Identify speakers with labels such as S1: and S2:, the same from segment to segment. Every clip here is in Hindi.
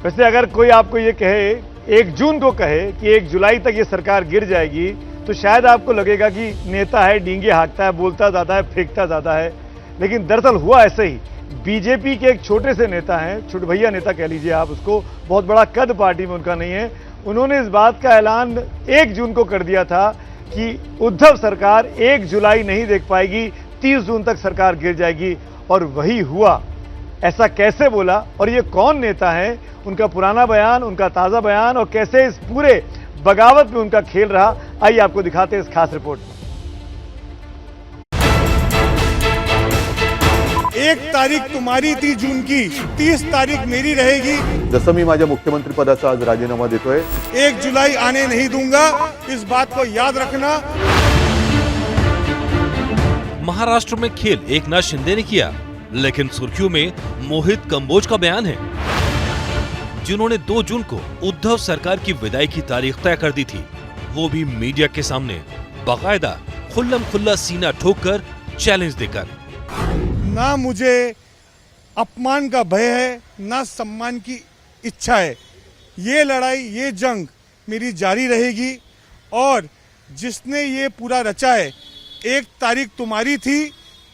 S1: वैसे अगर कोई आपको ये कहे 1 जून को कहे कि 1 जुलाई तक ये सरकार गिर जाएगी तो शायद आपको लगेगा कि नेता है, डींगे हाँकता है, बोलता ज़्यादा है, फेंकता ज़्यादा है। लेकिन दरअसल हुआ ऐसे ही। बीजेपी के एक छोटे से नेता हैं, छोटे भैया नेता कह लीजिए आप उसको, बहुत बड़ा कद पार्टी में उनका नहीं है। उन्होंने इस बात का ऐलान 1 जून को कर दिया था कि उद्धव सरकार 1 जुलाई नहीं देख पाएगी, 30 जून तक सरकार गिर जाएगी। और वही हुआ। ऐसा कैसे बोला और ये कौन नेता है, उनका पुराना बयान, उनका ताजा बयान और कैसे इस पूरे बगावत में उनका खेल रहा, आइए आपको दिखाते हैं इस खास रिपोर्ट में।
S2: 1 तारीख तुम्हारी थी जून की, 30 तारीख मेरी रहेगी।
S3: जसं मी माझ्या मुख्यमंत्री पदाचा आज राजीनामा देतोय,
S2: 1 जुलाई आने नहीं दूंगा, इस बात को याद रखना।
S4: महाराष्ट्र में खेल एकनाथ शिंदे ने किया, लेकिन सुर्खियों में मोहित कंबोज का बयान है, जिन्होंने 2 जून को उद्धव सरकार की विदाई की तारीख तय कर दी थी, वो भी मीडिया के सामने बाकायदा खुल्लम खुल्ला सीना ठोककर, चैलेंज देकर।
S2: ना मुझे अपमान का भय है, ना सम्मान की इच्छा है। ये लड़ाई, ये जंग मेरी जारी रहेगी और जिसने ये पूरा रचा है, 1 तारीख तुम्हारी थी,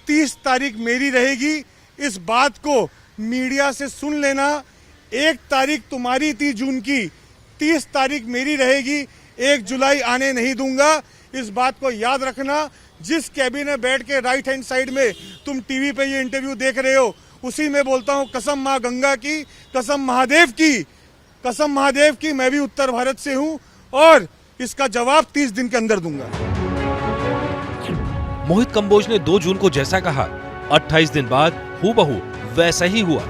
S2: 30 तारीख मेरी रहेगी, इस बात को मीडिया से सुन लेना। 1 तारीख तुम्हारी थी जून की, 30 तारीख मेरी रहेगी, 1 जुलाई आने नहीं दूंगा, इस बात को याद रखना। जिस कैबिन में बैठ के राइट हैंड साइड में तुम टीवी पे ये इंटरव्यू देख रहे हो, उसी में बोलता हूँ कसम माँ गंगा की, कसम महादेव की, कसम महादेव की, मैं भी उत्तर भारत से हूँ और इसका जवाब 30 दिन के अंदर दूंगा।
S4: मोहित कंबोज ने 2 जून को जैसा कहा, 28 दिन बाद हूबहू वैसा ही हुआ।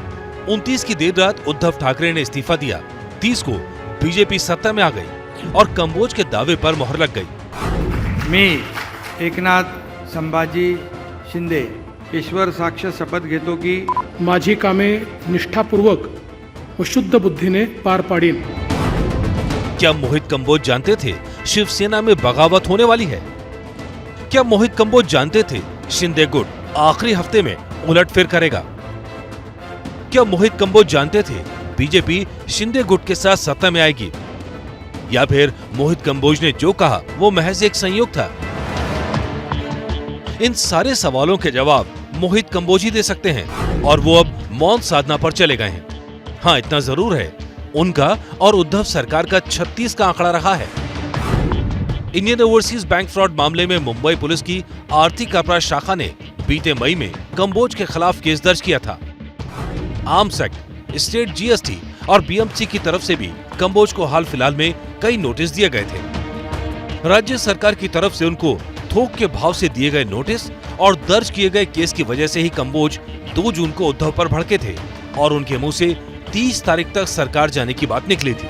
S4: 29 की देर रात उद्धव ठाकरे ने इस्तीफा दिया, 30 को बीजेपी सत्ता में आ गई और कंबोज के दावे पर मोहर लग गई।
S5: मी एकनाथ संभाजी शिंदे ईश्वर साक्ष शपथ घेतो की
S6: माझी कामे निष्ठापूर्वक व शुद्ध बुद्धीने पार पाडीन।
S4: क्या मोहित कंबोज जानते थे शिवसेना में बगावत होने वाली है? क्या मोहित कंबोज जानते थे शिंदे गुट आखिरी हफ्ते में उलटफेर करेगा? क्या मोहित कंबोज जानते थे बीजेपी शिंदे गुट के साथ सत्ता में आएगी? या फिर मोहित कंबोज ने जो कहा वो महज एक संयोग था? इन सारे सवालों के जवाब मोहित कंबोज ही दे सकते हैं और वो अब मौन साधना पर चले गए हैं। हाँ, इतना जरूर है, उनका और उद्धव सरकार का 36 का आंकड़ा रहा है। इंडियन ओवरसीज बैंक फ्रॉड मामले में मुंबई पुलिस की आर्थिक अपराध शाखा ने बीते मई में कंबोज के खिलाफ केस दर्ज किया था। आर्म्स एक्ट, स्टेट जीएसटी और बीएमसी की तरफ से भी कंबोज को हाल फिलहाल में कई नोटिस दिए गए थे। राज्य सरकार की तरफ से उनको थोक के भाव से दिए गए नोटिस और दर्ज किए गए केस की वजह से ही कंबोज 2 जून को उद्धव पर भड़के थे और उनके मुंह से 30 तारीख तक सरकार जाने की बात निकली थी।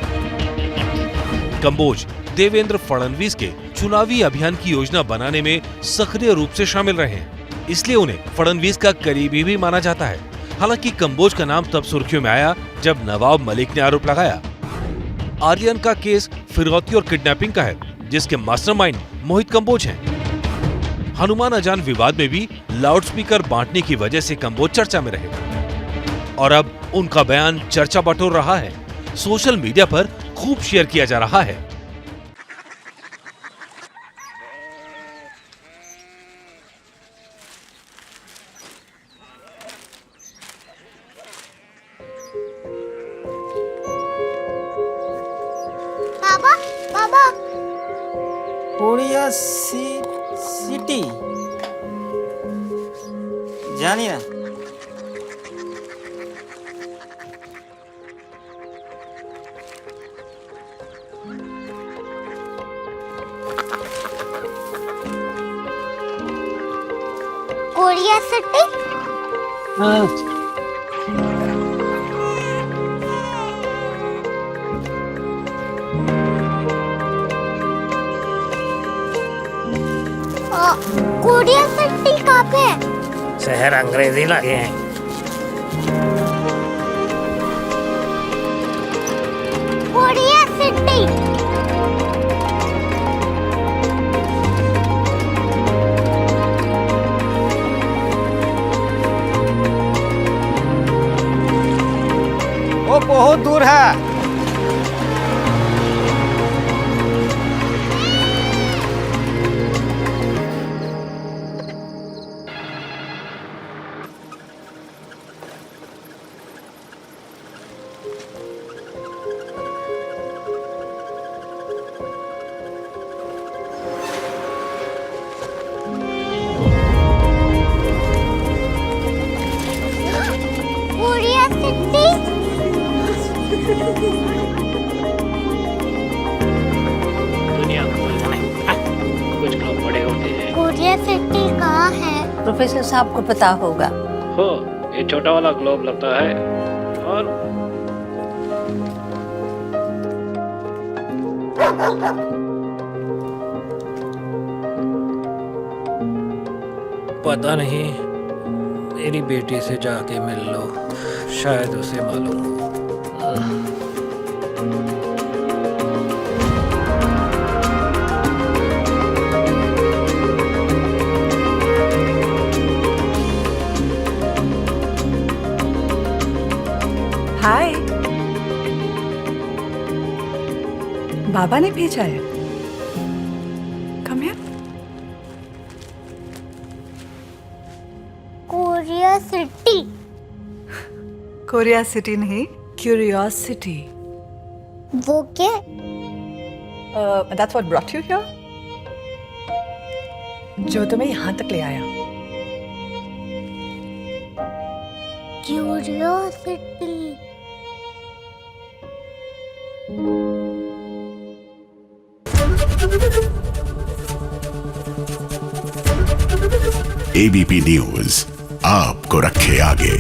S4: कंबोज देवेंद्र फडणवीस के चुनावी अभियान की योजना बनाने में सक्रिय रूप से शामिल रहे हैं, इसलिए उन्हें फडणवीस का करीबी भी माना जाता है। हालांकि कंबोज का नाम तब सुर्खियों में आया जब नवाब मलिक ने आरोप लगाया आर्यन का केस फिरौती और किडनैपिंग का है, जिसके मास्टरमाइंड मोहित कंबोज हैं। हनुमान अजान विवाद में भी लाउडस्पीकर बांटने की वजह से कंबोज चर्चा में रहे और अब उनका बयान चर्चा बटोर रहा है, सोशल मीडिया पर खूब शेयर किया जा रहा है।
S7: बाबा, बाबा,
S8: कोरिया सिटी जानी ना।
S7: Korea city?
S8: हाँ।
S7: कोरिया सिटी कहाँ पे है?
S8: शहर अंग्रेजी लगे हैं।
S7: Korea city.
S8: वो बहुत दूर है।
S7: Korea city.
S8: दुनिया कुछ लोग बड़े होते हैं।
S7: कोरिया सिटी कहाँ है?
S9: प्रोफेसर साहब को पता होगा।
S8: हो, ये छोटा वाला ग्लोब लगता है और पता नहीं, मेरी बेटी से जाके मिल लो, शायद उसे मालूम हो।
S9: हाय, बाबा ने भेजा है। Come here.
S7: Korea city.
S9: Korea city नहीं, क्यूरियोसिटी।
S7: वो क्या?
S9: That's what brought you here? जो तुम्हें यहाँ तक ले आया।
S7: क्यूरियोसिटी।
S10: एबीपी न्यूज आपको रखे आगे।